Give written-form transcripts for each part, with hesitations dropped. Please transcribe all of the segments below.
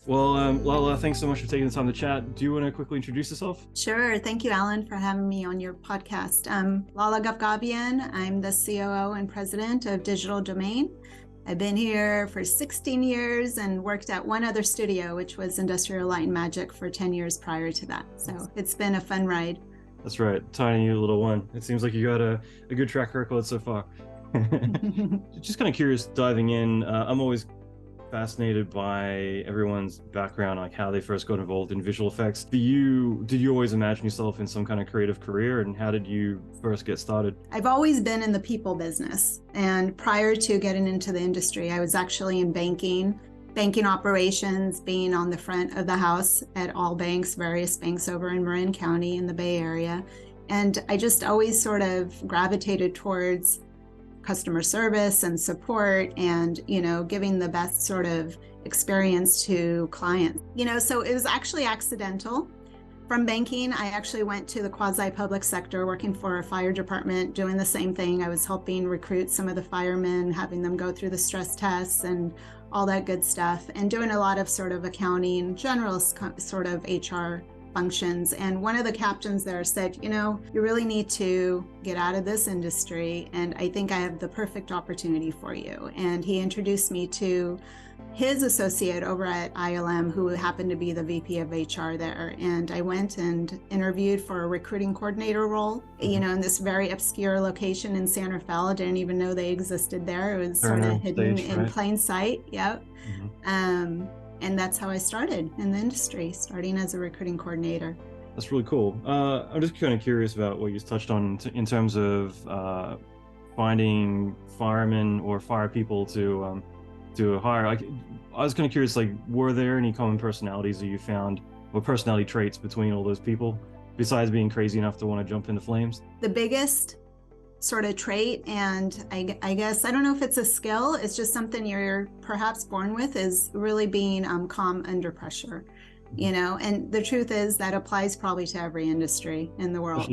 Well, Lala, thanks so much for taking the time to chat. Do you want to quickly introduce yourself? Sure. Thank you, Allan, for having me on your podcast. I'm Lala Gavgavian. I'm the COO and president of Digital Domain. I've been here for 16 years and worked at one other studio, which was Industrial Light and Magic, for 10 years prior to that. So it's been a fun ride. That's right, tiny little one. It seems like you got a good track record so far. Just kind of curious, diving in. I'm always fascinated by everyone's background, like how they first got involved in visual effects. For you, did you always imagine yourself in some kind of creative career, and how did you first get started? I've always been in the people business. And prior to getting into the industry, I was actually in banking operations, being on the front of the house at all banks, various banks over in Marin County in the Bay Area. And I just always sort of gravitated towards customer service and support and, giving the best sort of experience to clients. So it was actually accidental. From banking, I actually went to the quasi-public sector, working for a fire department, doing the same thing. I was helping recruit some of the firemen, having them go through the stress tests and all that good stuff, and doing a lot of sort of accounting, general sort of HR functions. And one of the captains there said, you really need to get out of this industry, and I think I have the perfect opportunity for you. And he introduced me to his associate over at ILM, who happened to be the VP of HR there. And I went and interviewed for a recruiting coordinator role, in this very obscure location in San Rafael. I didn't even know they existed there. It was sort of hidden in plain sight. Yep. And that's how I started in the industry, starting as a recruiting coordinator. That's really cool. I'm just kind of curious about what you touched on in terms of finding firemen or fire people to hire. Like, I was kind of curious, like, were there any common personalities that you found, or personality traits between all those people, besides being crazy enough to want to jump into flames? The biggest sort of trait, and I guess, I don't know if it's a skill, it's just something you're perhaps born with, is really being calm under pressure. And the truth is that applies probably to every industry in the world.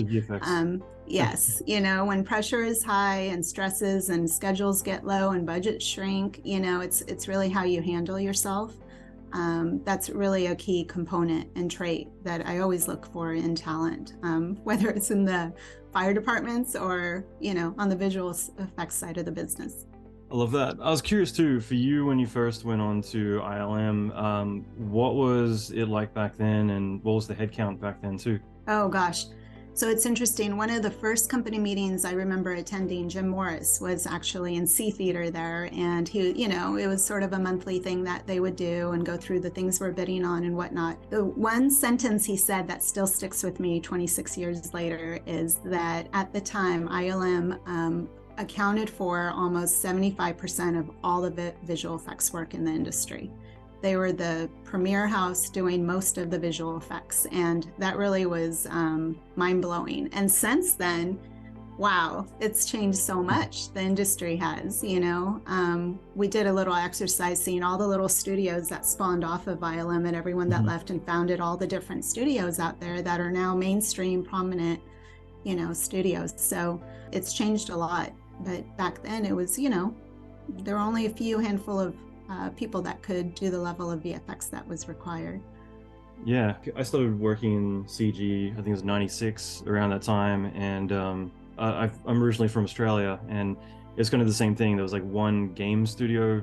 Yes, when pressure is high and stresses and schedules get low and budgets shrink, it's really how you handle yourself. That's really a key component and trait that I always look for in talent, whether it's in the fire departments or, on the visual effects side of the business. I love that. I was curious too, for you, when you first went on to ILM, what was it like back then, and what was the headcount back then too? Oh gosh. So it's interesting. One of the first company meetings I remember attending, Jim Morris was actually in C Theater there. And he, it was sort of a monthly thing that they would do and go through the things we're bidding on and whatnot. The one sentence he said that still sticks with me 26 years later is that at the time, ILM accounted for almost 75% of all the visual effects work in the industry. They were the premier house doing most of the visual effects, and that really was mind-blowing. And since then, wow, it's changed so much. The industry has, we did a little exercise seeing all the little studios that spawned off of ILM and everyone that left and founded all the different studios out there that are now mainstream, prominent, studios. So it's changed a lot. But back then it was, there were only a few handful of people that could do the level of VFX that was required. Yeah, I started working in CG, I think it was 96, around that time, and I'm originally from Australia, and it's kind of the same thing. There was like one game studio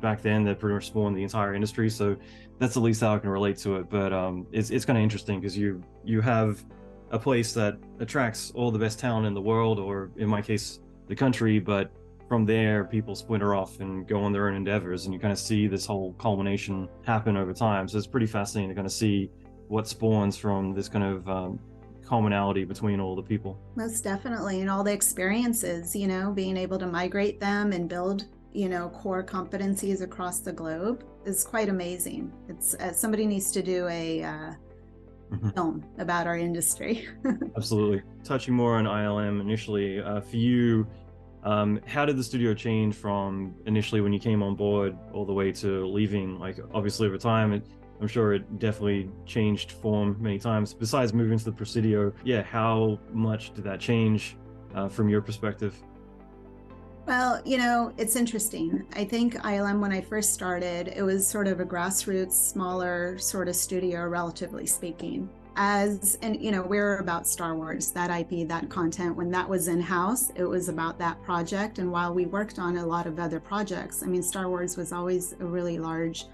back then that pretty much spawned the entire industry, so that's at least how I can relate to it. But it's kind of interesting because you have a place that attracts all the best talent in the world, or in my case, the country, but from there, people splinter off and go on their own endeavors, and you kind of see this whole culmination happen over time. So it's pretty fascinating to kind of see what spawns from this kind of commonality between all the people. Most definitely, and all the experiences, being able to migrate them and build, core competencies across the globe is quite amazing. It's somebody needs to do a film about our industry. Absolutely. Touching more on ILM initially, for you, how did the studio change from initially when you came on board all the way to leaving? Like, obviously over time, I'm sure it definitely changed form many times. Besides moving to the Presidio, how much did that change from your perspective? Well, it's interesting. I think ILM, when I first started, it was sort of a grassroots, smaller sort of studio, relatively speaking. We're about Star Wars, that IP, that content. When that was in-house, it was about that project. And while we worked on a lot of other projects, I mean, Star Wars was always a really large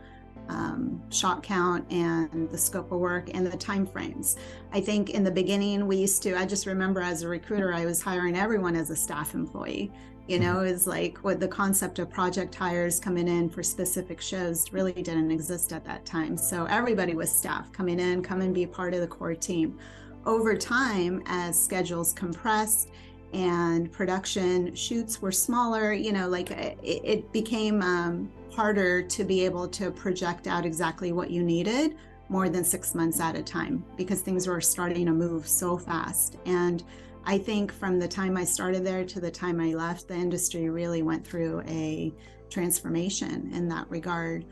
shot count and the scope of work and the time frames. I think in the beginning I just remember as a recruiter, I was hiring everyone as a staff employee. Is like what the concept of project hires coming in for specific shows really didn't exist at that time. So everybody was staff coming in, come and be part of the core team. Over time, as schedules compressed and production shoots were smaller, it became harder to be able to project out exactly what you needed more than 6 months at a time, because things were starting to move so fast. And I think from the time I started there to the time I left, the industry really went through a transformation in that regard.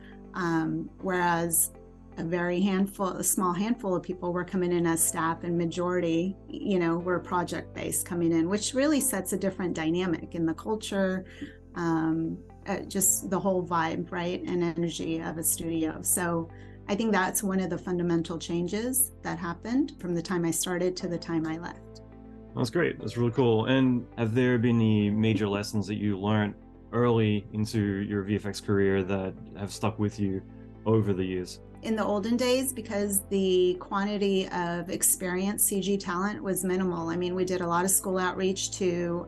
Whereas a small handful of people were coming in as staff, and majority, were project-based coming in, which really sets a different dynamic in the culture, just the whole vibe, right, and energy of a studio. So I think that's one of the fundamental changes that happened from the time I started to the time I left. That's great. That's really cool. And have there been any major lessons that you learned early into your VFX career that have stuck with you over the years? In the olden days, because the quantity of experienced CG talent was minimal. I mean, we did a lot of school outreach to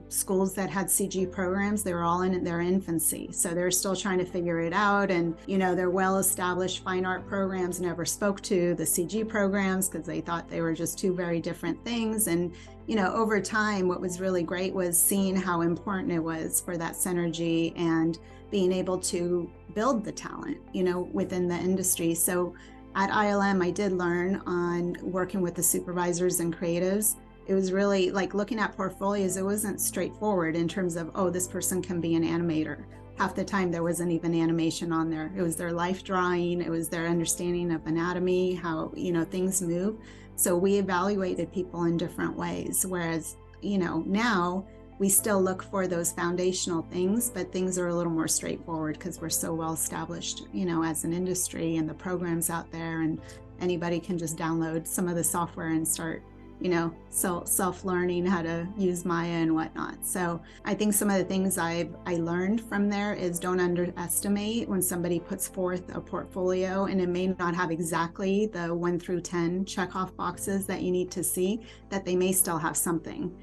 schools that had CG programs. They were all in their infancy. So they're still trying to figure it out. And, their well-established fine art programs never spoke to the CG programs because they thought they were just two very different things. And, over time, what was really great was seeing how important it was for that synergy and being able to build the talent, within the industry. So at ILM, I did learn on working with the supervisors and creatives. It was really like looking at portfolios. It wasn't straightforward in terms of, oh, this person can be an animator. Half the time there wasn't even animation on there. It was their life drawing. It was their understanding of anatomy, how, things move. So we evaluated people in different ways. Whereas, now we still look for those foundational things, but things are a little more straightforward because we're so well established, as an industry, and the programs out there, and anybody can just download some of the software and start, self-learning how to use Maya and whatnot. So I think some of the things I learned from there is don't underestimate when somebody puts forth a portfolio and it may not have exactly the 1 through 10 checkoff boxes that you need to see, that they may still have something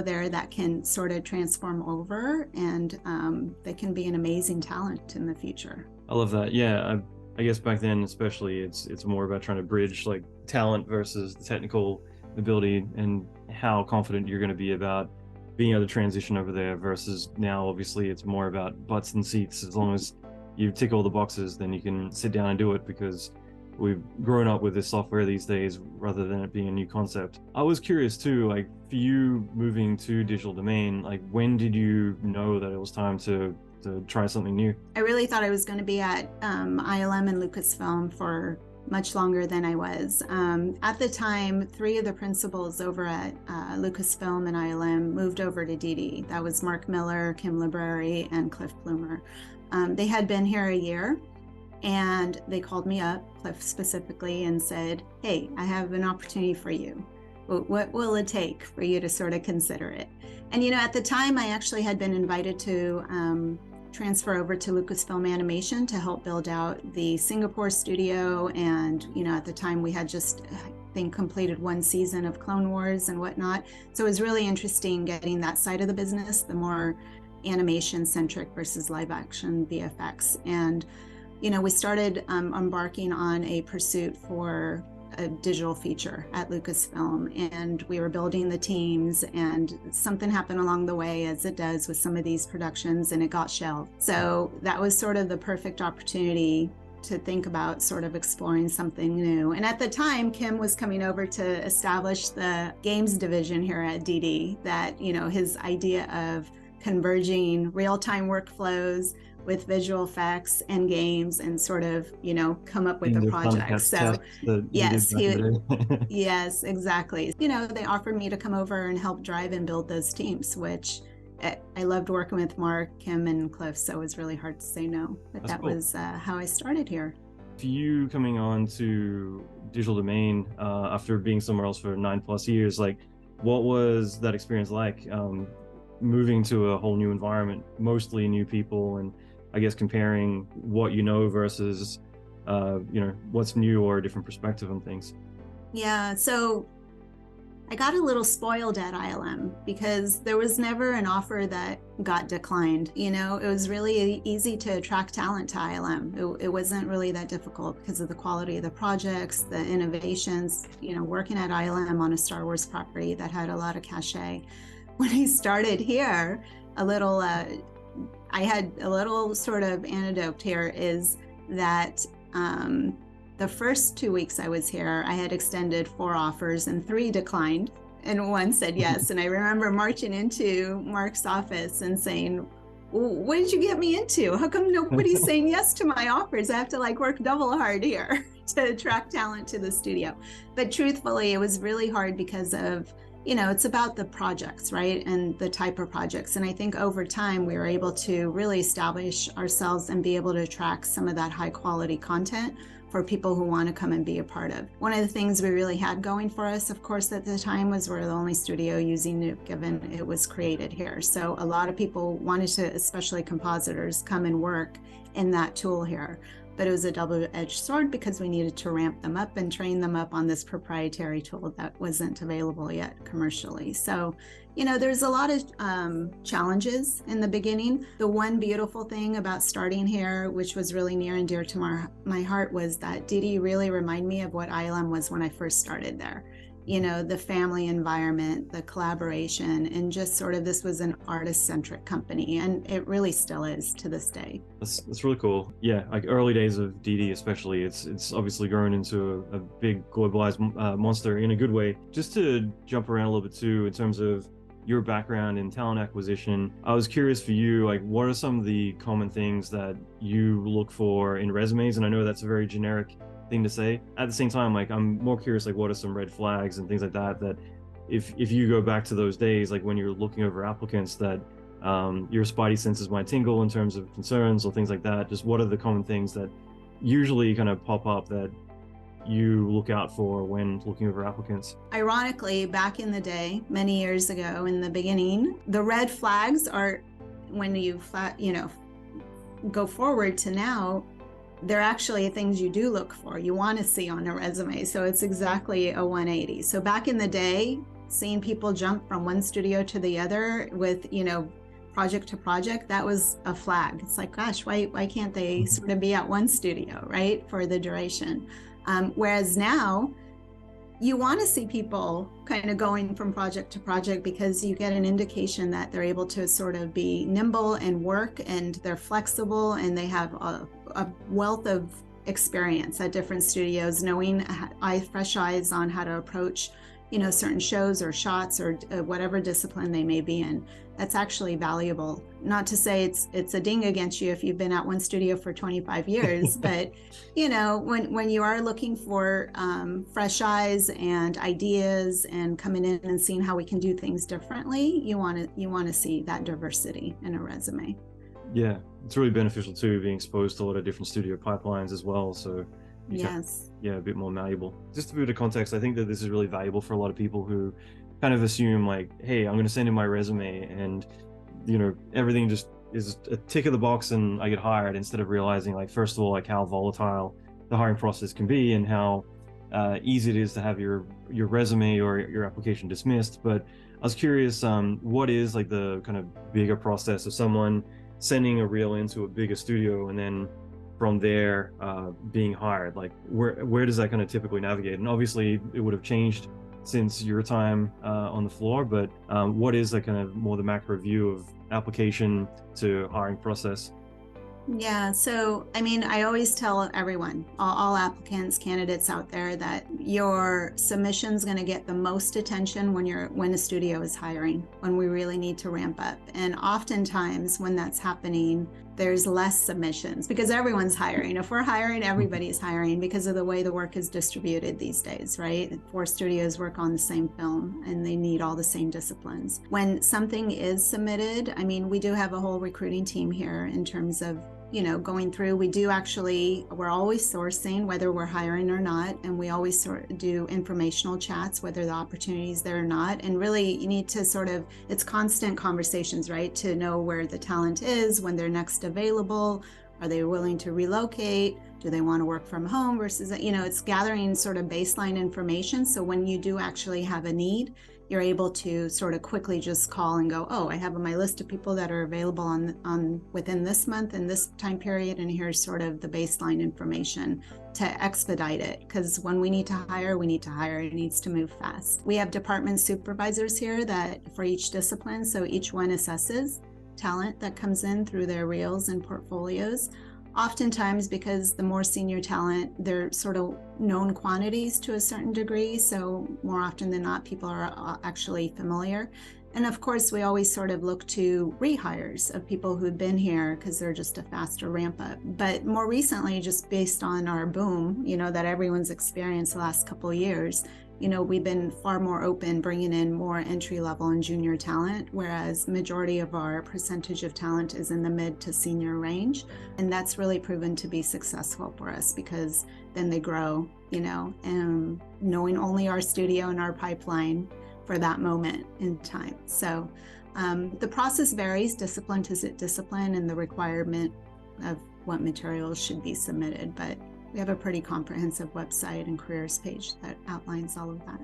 there that can sort of transform over, and they can be an amazing talent in the future. I love that. Yeah, I guess back then especially, it's more about trying to bridge like talent versus the technical ability, and how confident you're going to be about being able to transition over there, versus now obviously it's more about butts and seats. As long as you tick all the boxes, then you can sit down and do it, because we've grown up with this software these days rather than it being a new concept. I was curious too, like for you moving to digital domain, like when did you know that it was time to try something new? I really thought I was going to be at ILM and Lucasfilm for much longer than I was. At the time, 3 of the principals over at Lucasfilm and ILM moved over to DD. That was Mark Miller, Kim Library, and Cliff Plumer. They had been here a year, and they called me up, Cliff specifically, and said, hey, I have an opportunity for you. What will it take for you to sort of consider it? And, at the time, I actually had been invited to transfer over to Lucasfilm Animation to help build out the Singapore studio. And, at the time we had just, I think, completed 1 season of Clone Wars and whatnot. So it was really interesting getting that side of the business, the more animation centric versus live action VFX. And, we started embarking on a pursuit for a digital feature at Lucasfilm, and we were building the teams, and something happened along the way, as it does with some of these productions, and it got shelved. So that was sort of the perfect opportunity to think about sort of exploring something new. And at the time, Kim was coming over to establish the games division here at DD, that, his idea of converging real-time workflows with visual effects and games, and sort of, come up with a project. So yes, yes, exactly. They offered me to come over and help drive and build those teams, which I loved working with Mark, Kim, and Cliff, so it was really hard to say no. But That's that cool. was how I started here. For you coming on to Digital Domain after being somewhere else for 9+ years, like what was that experience like? Moving to a whole new environment, mostly new people, and I guess comparing what you know versus what's new or a different perspective on things. Yeah, so I got a little spoiled at ILM because there was never an offer that got declined. You know, it was really easy to attract talent to ILM. It wasn't really that difficult because of the quality of the projects, the innovations, you know, working at ILM on a Star Wars property that had a lot of cachet. When I started here, I had a little sort of anecdote here is that the first 2 weeks I was here, I had extended 4 offers and 3 declined and 1 said yes. And I remember marching into Mark's office and saying, what did you get me into? How come nobody's saying yes to my offers? I have to like work double hard here to attract talent to the studio. But truthfully, it was really hard because of, you know, it's about the projects, right? And the type of projects. And I think over time, we were able to really establish ourselves and be able to attract some of that high quality content for people who want to come and be a part of. One of the things we really had going for us, of course, at the time was we're the only studio using Nuke, given it was created here. So a lot of people wanted to, especially compositors, come and work in that tool here. But it was a double-edged sword because we needed to ramp them up and train them up on this proprietary tool that wasn't available yet commercially. So, you know, there's a lot of challenges in the beginning. The one beautiful thing about starting here, which was really near and dear to my heart, was that Didi really reminded me of what ILM was when I first started there. You know, the family environment, the collaboration, and just sort of this was an artist-centric company, and it really still is to this day. That's really cool. Yeah, like early days of DD especially, it's obviously grown into a big globalized monster in a good way. Just to jump around a little bit too, in terms of your background in talent acquisition, I was curious for you, like what are some of the common things that you look for in resumes? And I know that's a very generic thing to say. At the same time, like I'm more curious, like what are some red flags and things like that, that if you go back to those days, like when you're looking over applicants, that your spidey senses might tingle in terms of concerns or things like that. Just what are the common things that usually kind of pop up that you look out for when looking over applicants? Ironically, back in the day, many years ago in the beginning, the red flags are when you go forward to now, they're actually things you do look for, you want to see on a resume. So it's exactly a 180. So back in the day, seeing people jump from one studio to the other with, you know, project to project, that was a flag. It's like, gosh, why can't they sort of be at one studio, right, for the duration? Whereas now, you want to see people kind of going from project to project because you get an indication that they're able to sort of be nimble and work, and they're flexible, and they have a wealth of experience at different studios, knowing fresh eyes on how to approach, you know, certain shows or shots or whatever discipline they may be in. That's actually valuable. Not to say it's a ding against you if you've been at one studio for 25 years, but you know, when you are looking for fresh eyes and ideas and coming in and seeing how we can do things differently, you want to see that diversity in a resume. Yeah, it's really beneficial too, being exposed to a lot of different studio pipelines as well. So yes, yeah, a bit more malleable. Just a bit of context, I think that this is really valuable for a lot of people who kind of assume like, hey, I'm going to send in my resume and, you know, everything just is a tick of the box and I get hired, instead of realizing, like, first of all, like how volatile the hiring process can be and how easy it is to have your resume or your application dismissed. But I was curious, what is like the kind of bigger process of someone sending a reel into a bigger studio and then from there being hired? Like where does that kind of typically navigate? And obviously it would have changed since your time on the floor, but what is the kind of more the macro view of application to hiring process? Yeah, so I mean, I always tell everyone, all applicants, candidates out there, that your submission's going to get the most attention when a studio is hiring, when we really need to ramp up. And oftentimes when that's happening, there's less submissions because everyone's hiring. If we're hiring, everybody's hiring because of the way the work is distributed these days, right? 4 studios work on the same film and they need all the same disciplines. When something is submitted, I mean, we do have a whole recruiting team here in terms of going through. We're always sourcing whether we're hiring or not, and we always do informational chats whether the opportunity is there or not. And really, you need to it's constant conversations, right, to know where the talent is, when they're next available. Are they willing to relocate? Do they want to work from home versus, it's gathering sort of baseline information. So when you do actually have a need, you're able to sort of quickly just call and go, oh, I have on my list of people that are available on within this month and this time period, and here's sort of the baseline information to expedite it. Because when we need to hire, it needs to move fast. We have department supervisors here that for each discipline, so each one assesses talent that comes in through their reels and portfolios. Oftentimes, because the more senior talent, they're sort of known quantities to a certain degree. So more often than not, people are actually familiar. And of course, we always sort of look to rehires of people who've been here because they're just a faster ramp up. But more recently, just based on our boom, that everyone's experienced the last couple of years, we've been far more open, bringing in more entry level and junior talent, whereas majority of our percentage of talent is in the mid to senior range. And that's really proven to be successful for us because then they grow, and knowing only our studio and our pipeline for that moment in time. So the process varies discipline to discipline and the requirement of what materials should be submitted, but we have a pretty comprehensive website and careers page that outlines all of that.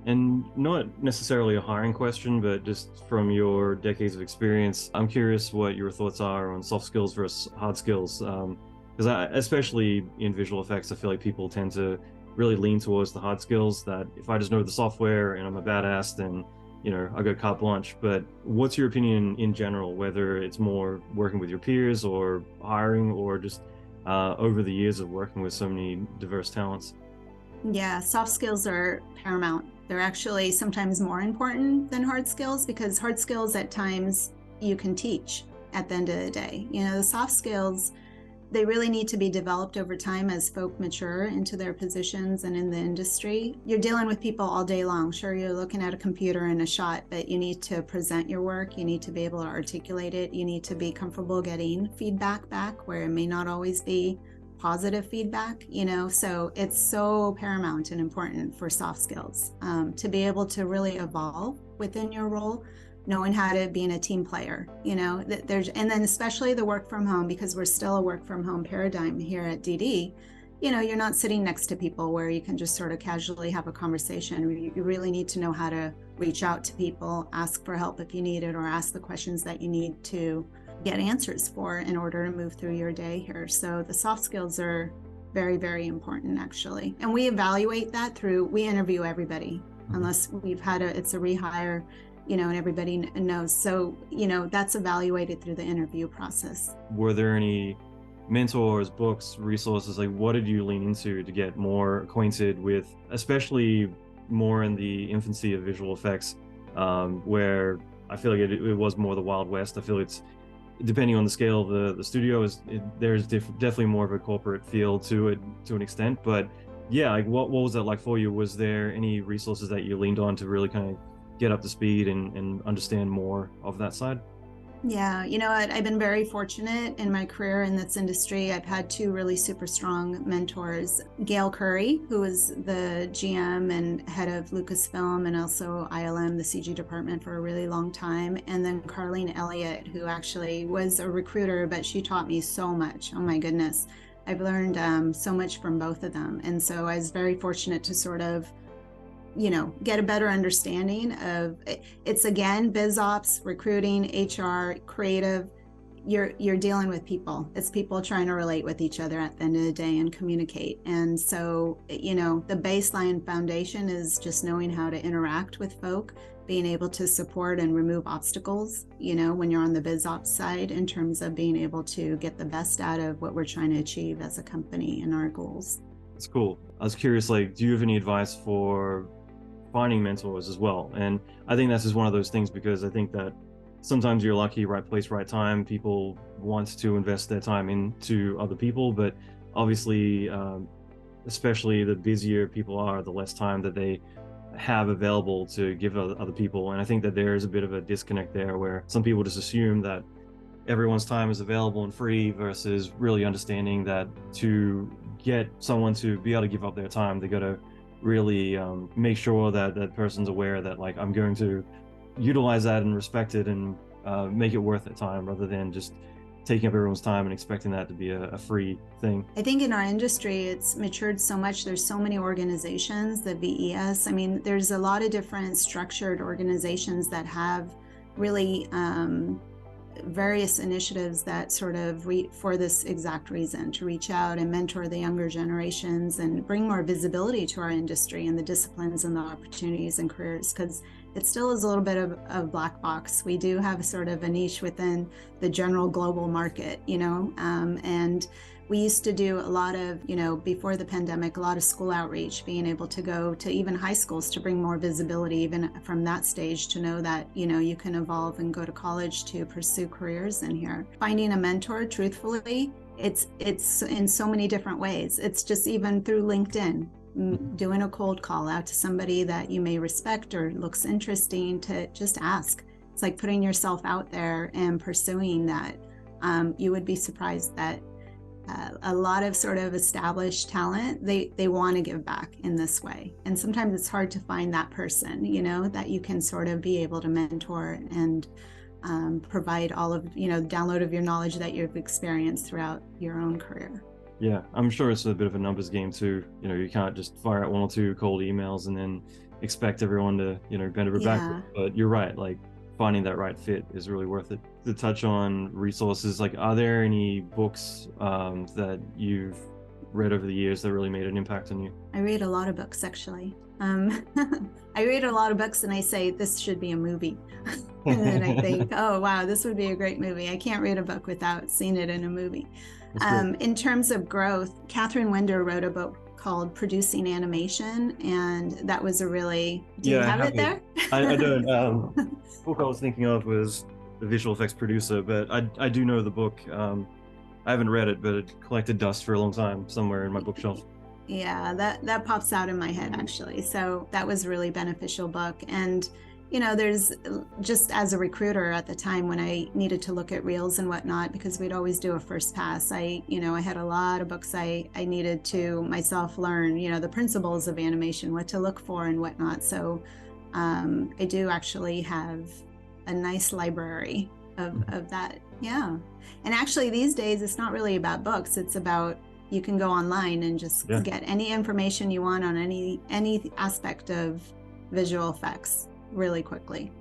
And not necessarily a hiring question, but just from your decades of experience, I'm curious what your thoughts are on soft skills versus hard skills. Because especially in visual effects, I feel like people tend to really lean towards the hard skills, that if I just know the software and I'm a badass, then I got carte blanche. But what's your opinion in general, whether it's more working with your peers or hiring or just over the years of working with so many diverse talents? Yeah, soft skills are paramount. They're actually sometimes more important than hard skills because hard skills at times you can teach at the end of the day. The soft skills, they really need to be developed over time as folk mature into their positions and in the industry. You're dealing with people all day long. Sure, you're looking at a computer and a shot, but you need to present your work. You need to be able to articulate it. You need to be comfortable getting feedback back where it may not always be positive feedback, so it's so paramount and important for soft skills to be able to really evolve within your role, knowing how to be a team player, and then especially the work from home, because we're still a work from home paradigm here at DD. You're not sitting next to people where you can just sort of casually have a conversation. You really need to know how to reach out to people, ask for help if you need it, or ask the questions that you need to get answers for in order to move through your day here. So the soft skills are very, very important, actually. And we evaluate that we interview everybody, unless it's a rehire, and everybody knows. So, that's evaluated through the interview process. Were there any mentors, books, resources? Like, what did you lean into to get more acquainted with, especially more in the infancy of visual effects, where I feel like it was more the Wild West? I feel it's, depending on the scale of the studio, there's definitely more of a corporate feel to it to an extent. But yeah, like what was that like for you? Was there any resources that you leaned on to really kind of get up to speed and understand more of that side? Yeah, I've been very fortunate in my career in this industry. I've had 2 really super strong mentors. Gail Curry, who was the GM and head of Lucasfilm and also ILM, the CG department, for a really long time. And then Carlene Elliott, who actually was a recruiter, but she taught me so much. Oh my goodness. I've learned so much from both of them. And so I was very fortunate to sort of get a better understanding of it's again, biz ops, recruiting, HR, creative. You're dealing with people. It's people trying to relate with each other at the end of the day and communicate. And so, the baseline foundation is just knowing how to interact with folk, being able to support and remove obstacles, when you're on the biz ops side, in terms of being able to get the best out of what we're trying to achieve as a company and our goals. That's cool. I was curious, like, do you have any advice for finding mentors as well? And I think that's just one of those things, because I think that sometimes you're lucky, right place, right time. People want to invest their time into other people, but obviously, especially the busier people are, the less time that they have available to give other people. And I think that there is a bit of a disconnect there where some people just assume that everyone's time is available and free versus really understanding that to get someone to be able to give up their time, they got to really make sure that that person's aware that, like, I'm going to utilize that and respect it and make it worth their time, rather than just taking up everyone's time and expecting that to be a free thing. I think in our industry, it's matured so much. There's so many organizations, the VES. I mean, there's a lot of different structured organizations that have really various initiatives that sort of for this exact reason, to reach out and mentor the younger generations and bring more visibility to our industry and the disciplines and the opportunities and careers, because it still is a little bit of a black box. We do have sort of a niche within the general global market, and we used to do a lot of, before the pandemic, a lot of school outreach, being able to go to even high schools to bring more visibility, even from that stage, to know that, you can evolve and go to college to pursue careers in here. Finding a mentor, truthfully, it's in so many different ways. It's just even through LinkedIn, doing a cold call out to somebody that you may respect or looks interesting, to just ask. It's like putting yourself out there and pursuing that. You would be surprised that a lot of sort of established talent, they want to give back in this way. And sometimes it's hard to find that person, that you can sort of be able to mentor and provide all of, download of your knowledge that you've experienced throughout your own career. Yeah, I'm sure it's a bit of a numbers game too. You can't just fire out one or two cold emails and then expect everyone to, bend over backwards. But you're right, like finding that right fit is really worth it. To touch on resources, like, are there any books that you've read over the years that really made an impact on you? I read a lot of books, actually. I read a lot of books and I say, this should be a movie. And then I think, oh, wow, this would be a great movie. I can't read a book without seeing it in a movie. In terms of growth, Catherine Winder wrote a book called Producing Animation, and that was a really, do you have it there? I don't. The book I was thinking of was The Visual Effects Producer, but I do know the book. I haven't read it, but it collected dust for a long time somewhere in my bookshelf. Yeah, that pops out in my head, actually. So that was a really beneficial book. And there's just, as a recruiter at the time, when I needed to look at reels and whatnot, because we'd always do a first pass, I had a lot of books I needed to myself learn, the principles of animation, what to look for and whatnot. So I do actually have a nice library of that. Yeah. And actually these days, it's not really about books. It's about, you can go online and just get any information you want on any aspect of visual effects really quickly.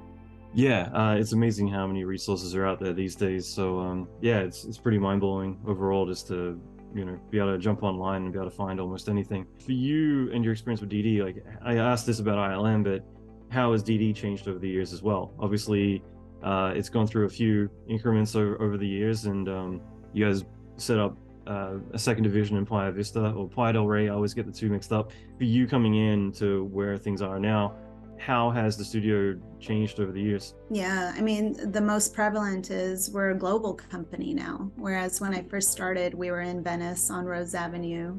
Yeah, it's amazing how many resources are out there these days. So it's pretty mind-blowing overall, just to be able to jump online and be able to find almost anything. For you and your experience with DD, like, I asked this about ILM, but how has DD changed over the years as well? Obviously, it's gone through a few increments over the years, and you guys set up a second division in Playa Vista, or Playa del Rey. I always get the two mixed up. For you coming in to where things are now, how has the studio changed over the years? Yeah, I mean, the most prevalent is we're a global company now, whereas when I first started, we were in Venice on Rose Avenue.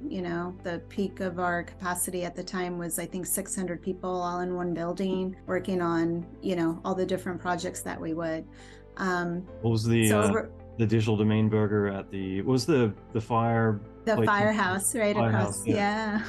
The peak of our capacity at the time was, I think, 600 people all in one building, working on, all the different projects that we would. What was the digital domain burger at the firehouse right across? Yeah.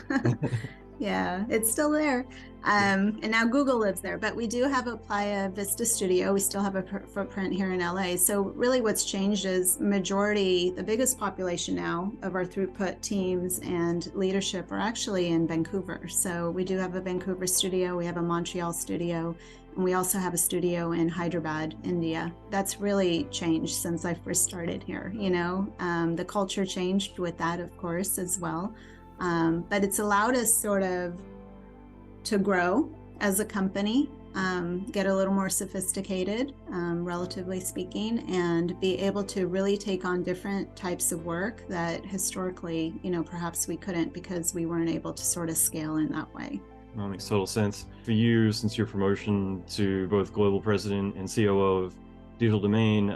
Yeah, it's still there. And now Google lives there, but we do have a Playa Vista studio. We still have a footprint here in LA. So really what's changed is the biggest population now of our throughput teams and leadership are actually in Vancouver. So we do have a Vancouver studio, we have a Montreal studio, and we also have a studio in Hyderabad, India. That's really changed since I first started here. The culture changed with that, of course, as well. But it's allowed us sort of to grow as a company, get a little more sophisticated, relatively speaking, and be able to really take on different types of work that historically, perhaps we couldn't, because we weren't able to sort of scale in that way. That makes total sense. For you, since your promotion to both global president and COO of digital domain.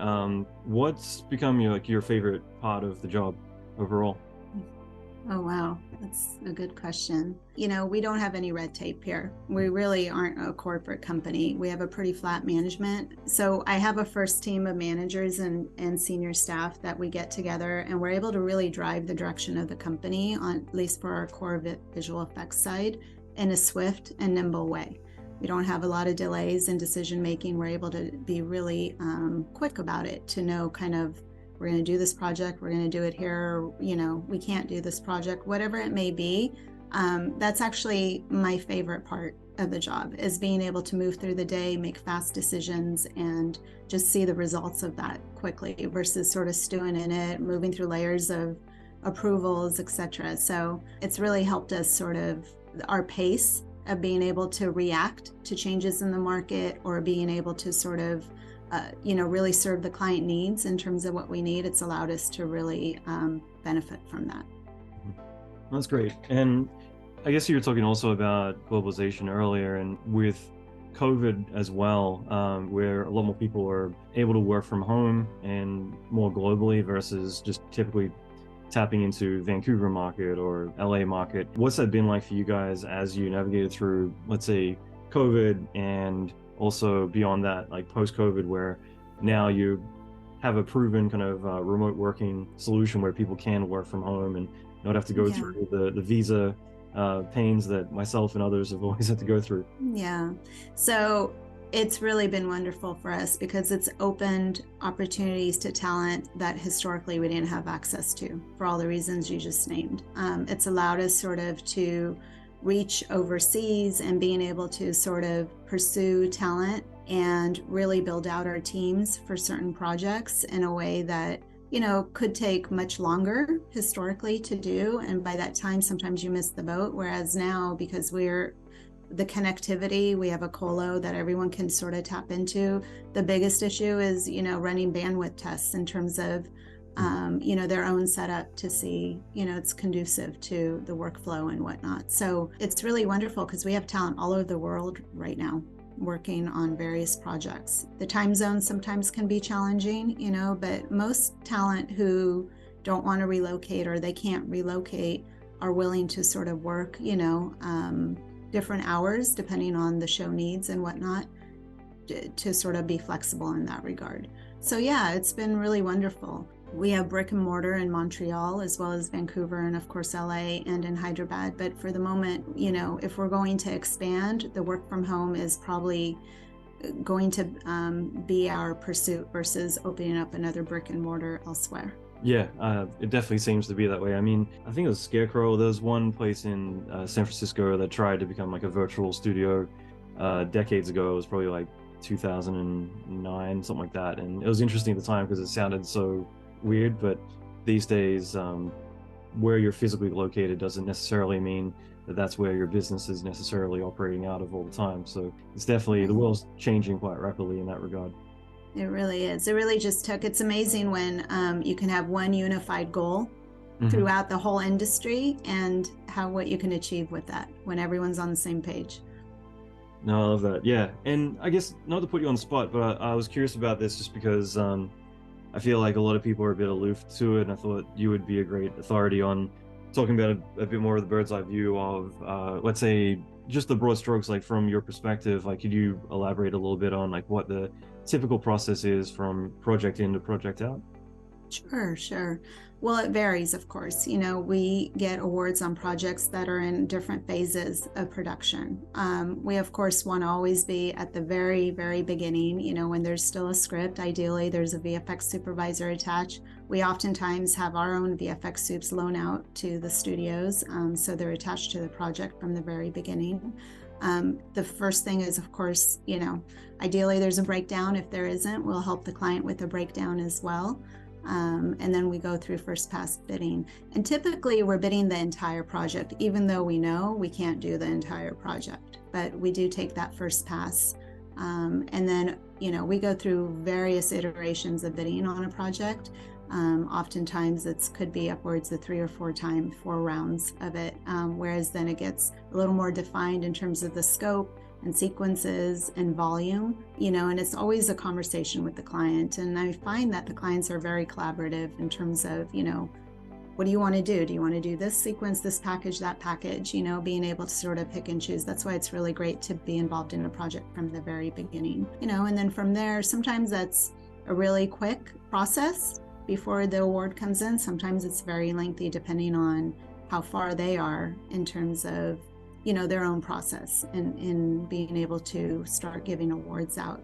What's become your favorite part of the job overall? Oh, wow. That's a good question. We don't have any red tape here. We really aren't a corporate company. We have a pretty flat management. So I have a first team of managers and senior staff that we get together, and we're able to really drive the direction of the company, on at least for our core visual effects side, in a swift and nimble way. We don't have a lot of delays in decision making. We're able to be really quick about it, to know kind of, we're going to do this project, we're going to do it here, we can't do this project, whatever it may be. That's actually my favorite part of the job, is being able to move through the day, make fast decisions, and just see the results of that quickly, versus sort of stewing in it, moving through layers of approvals, etc. So it's really helped us sort of, our pace of being able to react to changes in the market, or being able to sort of really serve the client needs in terms of what we need. It's allowed us to really benefit from that. That's great. And I guess you were talking also about globalization earlier, and with COVID as well, where a lot more people are able to work from home and more globally versus just typically tapping into Vancouver market or LA market. What's that been like for you guys as you navigated through, let's say, COVID, and also beyond that, like post-COVID, where now you have a proven kind of remote working solution where people can work from home and not have to go through the visa pains that myself and others have always had to go through? Yeah. So it's really been wonderful for us, because it's opened opportunities to talent that historically we didn't have access to, for all the reasons you just named. It's allowed us sort of to reach overseas and being able to sort of pursue talent and really build out our teams for certain projects in a way that could take much longer historically to do, and by that time sometimes you miss the boat. Whereas now, because we're the connectivity, we have a colo that everyone can sort of tap into. The biggest issue is running bandwidth tests in terms of their own setup, to see it's conducive to the workflow and whatnot. So it's really wonderful, because we have talent all over the world right now working on various projects. The time zones sometimes can be challenging, but most talent who don't want to relocate, or they can't relocate, are willing to sort of work different hours depending on the show needs and whatnot, to sort of be flexible in that regard. So yeah, it's been really wonderful. We have brick and mortar in Montreal, as well as Vancouver, and of course LA and in Hyderabad. But for the moment, if we're going to expand, the work from home is probably going to be our pursuit, versus opening up another brick and mortar elsewhere. Yeah, it definitely seems to be that way. I mean, I think it was Scarecrow. There's one place in San Francisco that tried to become like a virtual studio decades ago. It was probably like 2009, something like that. And it was interesting at the time because it sounded so weird, but these days, where you're physically located doesn't necessarily mean that that's where your business is necessarily operating out of all the time. So it's definitely, the world's changing quite rapidly in that regard. It really is. It really just took, it's amazing when you can have one unified goal throughout the whole industry, and what you can achieve with that when everyone's on the same page. No, I love that. Yeah. And I guess, not to put you on the spot, but I was curious about this just because I feel like a lot of people are a bit aloof to it, and I thought you would be a great authority on talking about a bit more of the bird's eye view of, let's say, just the broad strokes, like from your perspective. Like, could you elaborate a little bit on like what the typical process is from project in to project out? Sure. Well, it varies, of course. We get awards on projects that are in different phases of production. We, of course, want to always be at the very, very beginning, when there's still a script. Ideally, there's a VFX supervisor attached. We oftentimes have our own VFX soups loan out to the studios, so they're attached to the project from the very beginning. The first thing is, of course, ideally there's a breakdown. If there isn't, we'll help the client with a breakdown as well. And then we go through first pass bidding. And typically we're bidding the entire project, even though we know we can't do the entire project. But we do take that first pass. And then, we go through various iterations of bidding on a project. Oftentimes it could be upwards of 3 or 4 rounds of it, whereas then it gets a little more defined in terms of the scope and sequences and volume, and it's always a conversation with the client. And I find that the clients are very collaborative in terms of, what do you want to do? Do you want to do this sequence, this package, that package, being able to sort of pick and choose. That's why it's really great to be involved in a project from the very beginning, and then from there, sometimes that's a really quick process before the award comes in. Sometimes it's very lengthy depending on how far they are in terms of, their own process and in being able to start giving awards out.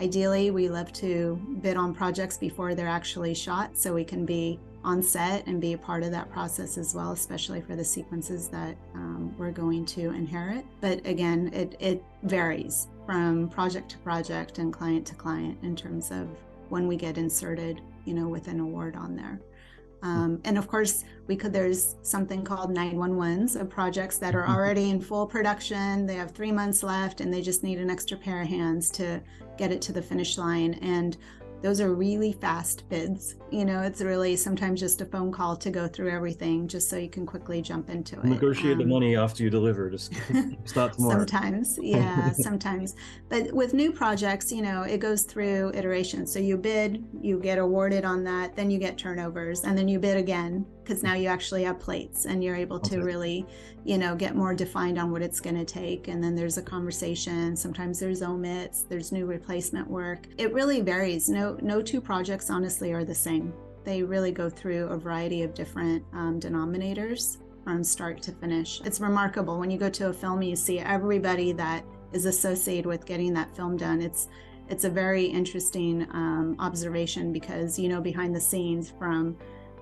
Ideally, we love to bid on projects before they're actually shot so we can be on set and be a part of that process as well, especially for the sequences that we're going to inherit. But again, it varies from project to project and client to client in terms of when we get inserted, with an award on there. And of course, there's something called 911s of projects that are already in full production. They have 3 months left and they just need an extra pair of hands to get it to the finish line. And those are really fast bids. It's really sometimes just a phone call to go through everything just so you can quickly jump into it. Negotiate the money after you deliver. Just start tomorrow. Sometimes, yeah, sometimes. But with new projects, it goes through iterations. So you bid, you get awarded on that, then you get turnovers, and then you bid again because now you actually have plates and you're able to really, get more defined on what it's going to take. And then there's a conversation. Sometimes there's omits, there's new replacement work. It really varies. No two projects honestly are the same. They really go through a variety of different denominators from start to finish. It's remarkable when you go to a film, you see everybody that is associated with getting that film done. It's a very interesting observation because, behind the scenes from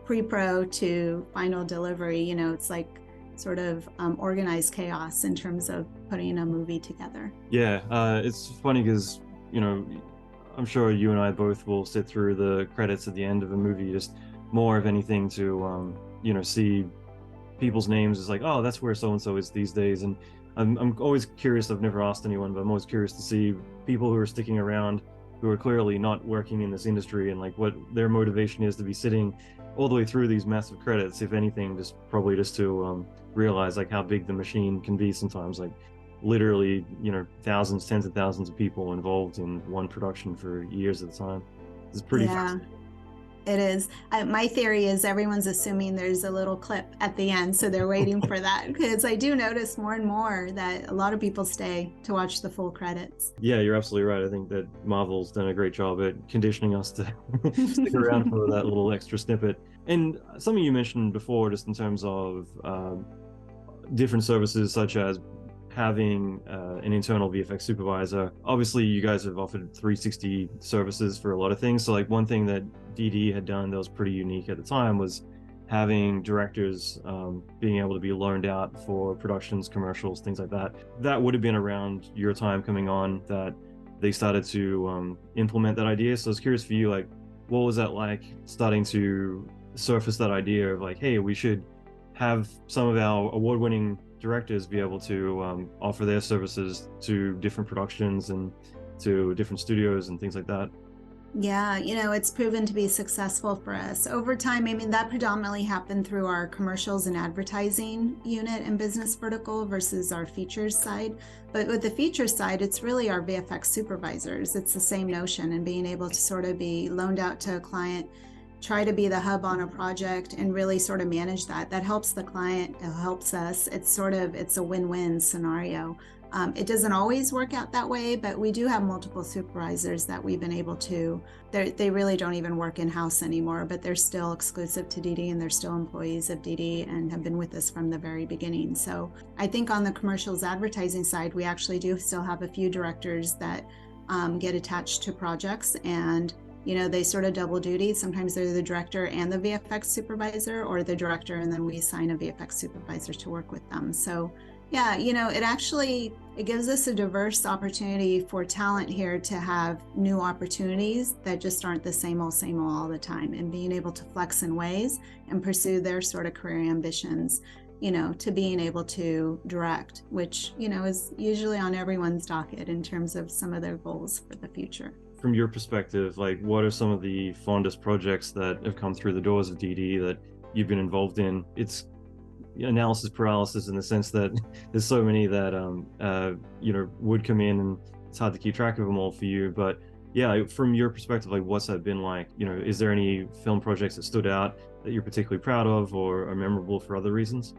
pre-pro to final delivery, it's like sort of organized chaos in terms of putting a movie together. Yeah, it's funny because, I'm sure you and I both will sit through the credits at the end of a movie, just more of anything to, see people's names. It's like, oh, that's where so-and-so is these days. And I'm always curious. I've never asked anyone, but I'm always curious to see people who are sticking around, who are clearly not working in this industry, and like what their motivation is to be sitting all the way through these massive credits, if anything, just to realize like how big the machine can be sometimes. Like literally, thousands, tens of thousands of people involved in one production for years at a time. It's pretty fascinating. It is. My theory is everyone's assuming there's a little clip at the end, so they're waiting for that, because I do notice more and more that a lot of people stay to watch the full credits. Yeah, you're absolutely right. I think that Marvel's done a great job at conditioning us to stick around for that little extra snippet. And something you mentioned before, just in terms of different services such as having an internal VFX supervisor. Obviously, you guys have offered 360 services for a lot of things. So like one thing that DD had done that was pretty unique at the time was having directors being able to be loaned out for productions, commercials, things like that. That would have been around your time coming on that they started to implement that idea. So I was curious for you, like, what was that like starting to surface that idea of like, hey, we should have some of our award-winning directors be able to offer their services to different productions and to different studios and things like that? Yeah, it's proven to be successful for us over time. I mean, that predominantly happened through our commercials and advertising unit and business vertical versus our features side. But with the features side, it's really our VFX supervisors. It's the same notion, and being able to sort of be loaned out to a client, try to be the hub on a project and really sort of manage that. That helps the client, it helps us. It's a win-win scenario. It doesn't always work out that way, but we do have multiple supervisors that we've been able to, they really don't even work in-house anymore, but they're still exclusive to DD and they're still employees of DD and have been with us from the very beginning. So I think on the commercials advertising side, we actually do still have a few directors that get attached to projects, and they sort of double duty. Sometimes they're the director and the VFX supervisor, or the director and then we assign a VFX supervisor to work with them. So yeah, it gives us a diverse opportunity for talent here to have new opportunities that just aren't the same old all the time, and being able to flex in ways and pursue their sort of career ambitions, to being able to direct, which, is usually on everyone's docket in terms of some of their goals for the future. From your perspective, like what are some of the fondest projects that have come through the doors of DD that you've been involved in? It's analysis paralysis in the sense that there's so many that would come in, and it's hard to keep track of them all for you. But yeah, from your perspective, like what's that been like? Is there any film projects that stood out that you're particularly proud of or are memorable for other reasons?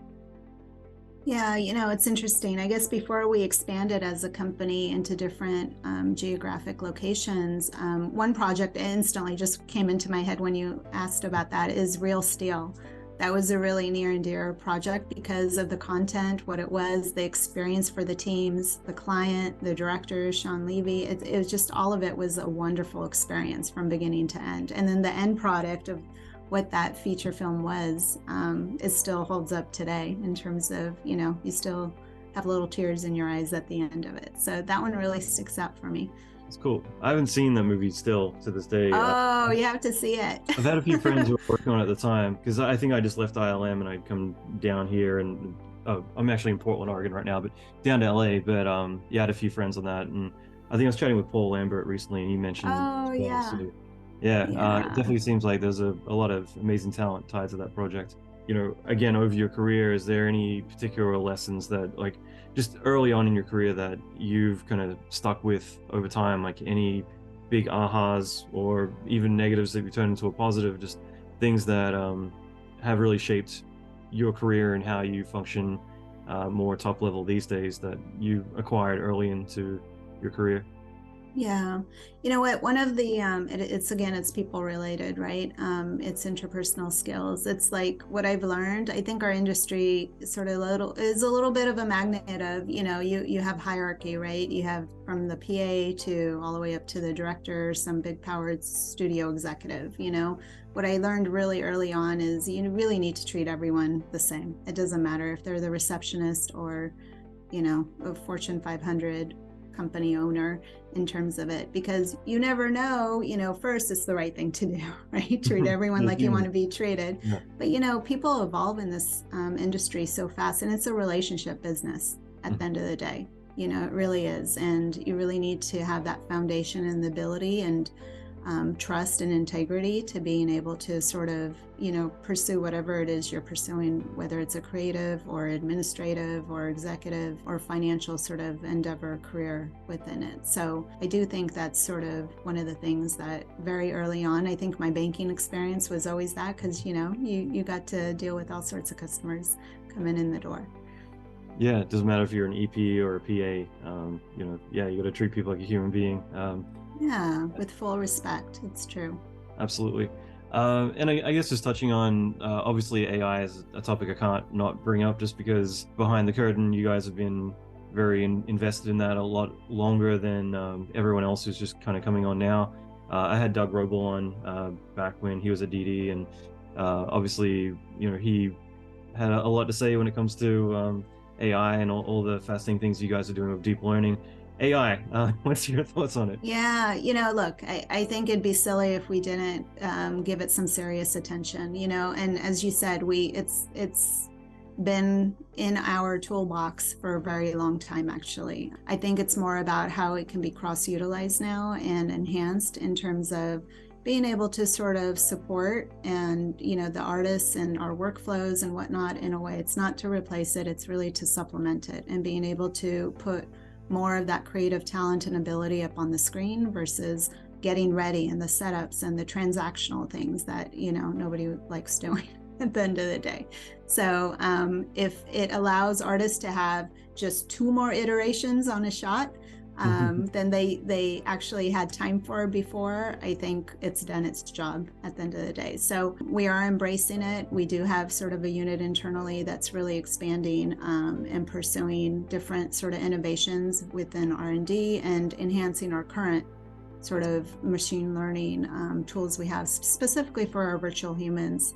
Yeah, it's interesting. I guess before we expanded as a company into different geographic locations, one project instantly just came into my head when you asked about that is Real Steel. That was a really near and dear project because of the content, what it was, the experience for the teams, the client, the director, Sean Levy. It was just, all of it was a wonderful experience from beginning to end. And then the end product of what that feature film was, it still holds up today in terms of, you still have little tears in your eyes at the end of it. So that one really sticks out for me. It's cool. I haven't seen that movie still to this day. Oh, you have to see it. I've had a few friends who were working on it at the time, because I think I just left ILM and I'd come down here, and I'm actually in Portland, Oregon right now, but down to LA. But yeah, I had a few friends on that, and I think I was chatting with Paul Lambert recently, and he mentioned. Oh, yeah. So, yeah, it definitely seems like there's a lot of amazing talent tied to that project. Again, over your career, is there any particular lessons that, like, just early on in your career that you've kind of stuck with over time, like any big ahas or even negatives that you turn into a positive, just things that have really shaped your career and how you function more top level these days that you acquired early into your career? Yeah. You know what? One of the, it's people related, right? It's interpersonal skills. It's like what I've learned. I think our industry is a little bit of a magnet of, you have hierarchy, right? You have from the PA to all the way up to the director, some big powered studio executive. What I learned really early on is you really need to treat everyone the same. It doesn't matter if they're the receptionist or, a Fortune 500 company owner in terms of it, because you never know, first it's the right thing to do, right? Treat everyone like you want to be treated. Yeah. But people evolve in this industry so fast, and it's a relationship business at the end of the day. It really is, and you really need to have that foundation and the ability and trust and integrity to being able to sort of, pursue whatever it is you're pursuing, whether it's a creative or administrative or executive or financial sort of endeavor career within it. So I do think that's sort of one of the things that very early on, I think my banking experience was always that, because, you got to deal with all sorts of customers coming in the door. Yeah, it doesn't matter if you're an EP or a PA, you got to treat people like a human being. Yeah, with full respect. It's true. Absolutely. And I guess just touching on, obviously AI is a topic I can't not bring up, just because behind the curtain, you guys have been very invested in that a lot longer than everyone else who's just kind of coming on now. I had Doug Roble on back when he was at DD, and obviously, he had a lot to say when it comes to AI and all the fascinating things you guys are doing with deep learning. AI, what's your thoughts on it? Yeah, look, I think it'd be silly if we didn't give it some serious attention, and as you said, it's been in our toolbox for a very long time, actually. I think it's more about how it can be cross-utilized now and enhanced in terms of being able to sort of support and, the artists and our workflows and whatnot in a way. It's not to replace it, it's really to supplement it, and being able to put more of that creative talent and ability up on the screen versus getting ready and the setups and the transactional things that, nobody likes doing at the end of the day. So if it allows artists to have just 2 more iterations on a shot, than they actually had time for before, I think it's done its job at the end of the day. So we are embracing it. We do have sort of a unit internally that's really expanding and pursuing different sort of innovations within R&D and enhancing our current sort of machine learning tools we have specifically for our virtual humans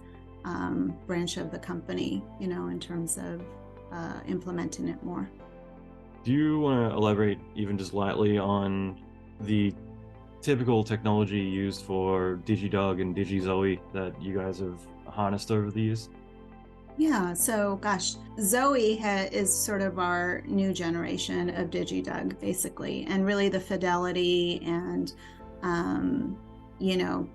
branch of the company, in terms of implementing it more. Do you want to elaborate even just lightly on the typical technology used for DigiDoug and DigiZoe that you guys have harnessed over the years? Yeah, so gosh, Zoe is sort of our new generation of DigiDoug, basically, and really the fidelity and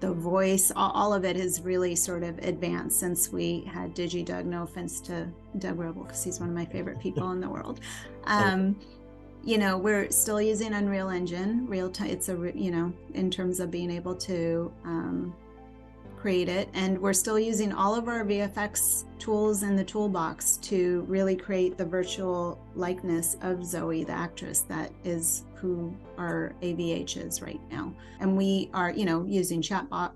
the voice, all of it has really sort of advanced since we had DigiDoug. No offense to Doug Rebel, because he's one of my favorite people in the world. We're still using Unreal Engine, real time. It's in terms of being able to create it, and we're still using all of our VFX tools in the toolbox to really create the virtual likeness of Zoe, the actress that is who our AVH is right now. And we are, using chatbot.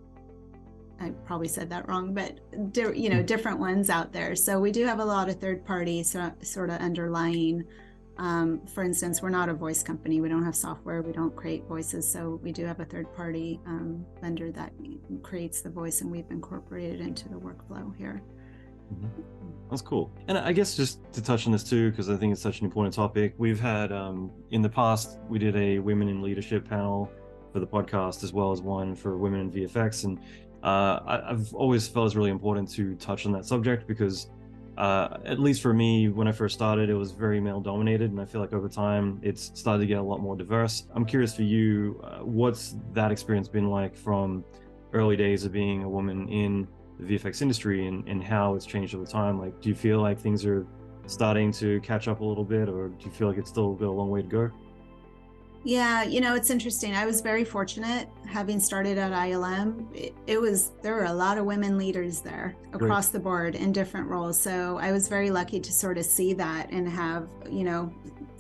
I probably said that wrong, but different ones out there. So we do have a lot of third party sort of underlying. For instance, we're not a voice company. We don't have software. We don't create voices. So we do have a third-party vendor that creates the voice, and we've incorporated into the workflow here. That's cool. And I guess just to touch on this too, because I think it's such an important topic. We've had, in the past, we did a Women in Leadership panel for the podcast, as well as one for Women in VFX. And I've always felt it's really important to touch on that subject because at least for me, when I first started, it was very male dominated, and I feel like over time it's started to get a lot more diverse. I'm curious for you, what's that experience been like from early days of being a woman in the VFX industry, and how it's changed over time? Like, do you feel like things are starting to catch up a little bit, or do you feel like it's still got a long way to go? Yeah, it's interesting. I was very fortunate having started at ILM. There were a lot of women leaders there across the board in different roles. So I was very lucky to sort of see that and have,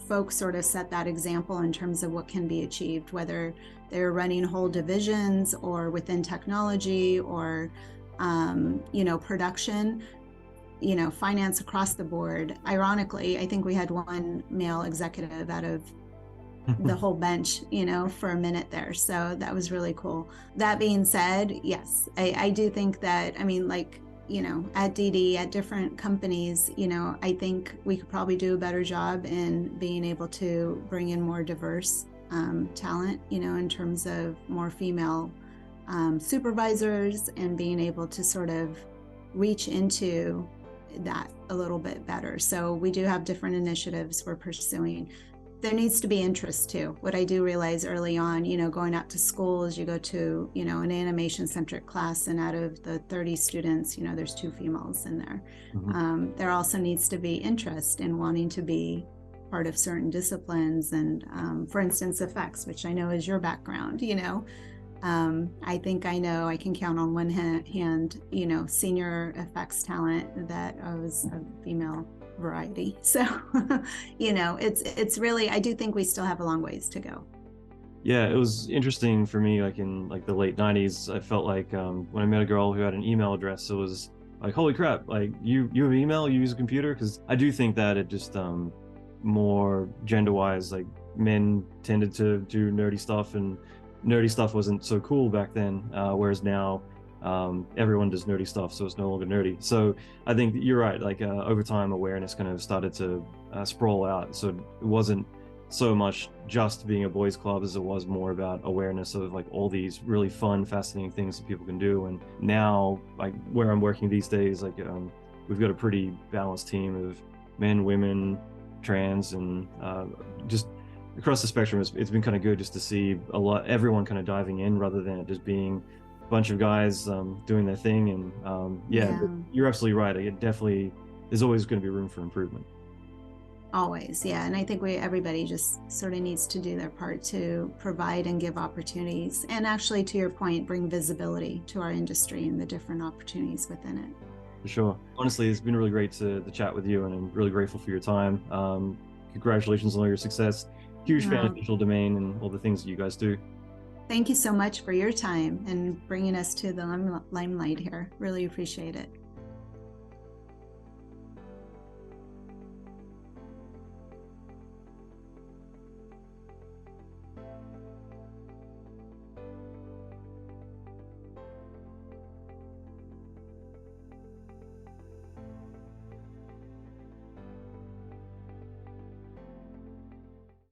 folks sort of set that example in terms of what can be achieved, whether they're running whole divisions or within technology or, production, finance across the board. Ironically, I think we had one male executive out of the whole bench, for a minute there. So that was really cool. That being said, yes, I do think that, at DD, at different companies, I think we could probably do a better job in being able to bring in more diverse talent, in terms of more female supervisors, and being able to sort of reach into that a little bit better. So we do have different initiatives we're pursuing. There needs to be interest too. What I do realize early on, going out to schools, you go to, an animation-centric class, and out of the 30 students, there's 2 females in there. There also needs to be interest in wanting to be part of certain disciplines, and for instance, effects, which I know is your background. I think I can count on one hand, senior effects talent that was a female variety. So, it's really, I do think we still have a long ways to go. Yeah, it was interesting for me, like in the late 90s, I felt like when I met a girl who had an email address, it was like, holy crap, like you have email, you use a computer? Because I do think that it just more gender-wise, like men tended to do nerdy stuff, and nerdy stuff wasn't so cool back then, whereas now everyone does nerdy stuff, so it's no longer nerdy. So I think you're right, like over time awareness kind of started to sprawl out, so it wasn't so much just being a boys club as it was more about awareness of like all these really fun, fascinating things that people can do. And now, like where I'm working these days, like we've got a pretty balanced team of men, women, trans, and just across the spectrum. It's been kind of good just to see everyone kind of diving in, rather than it just being a bunch of guys doing their thing. And yeah, you're absolutely right. It definitely, there's always going to be room for improvement. Always, yeah. And I think everybody just sort of needs to do their part to provide and give opportunities, and actually, to your point, bring visibility to our industry and the different opportunities within it. For sure. Honestly, it's been really great to chat with you, and I'm really grateful for your time. Congratulations on all your success. Huge fan of Digital Domain and all the things that you guys do. Thank you so much for your time and bringing us to the limelight here. Really appreciate it.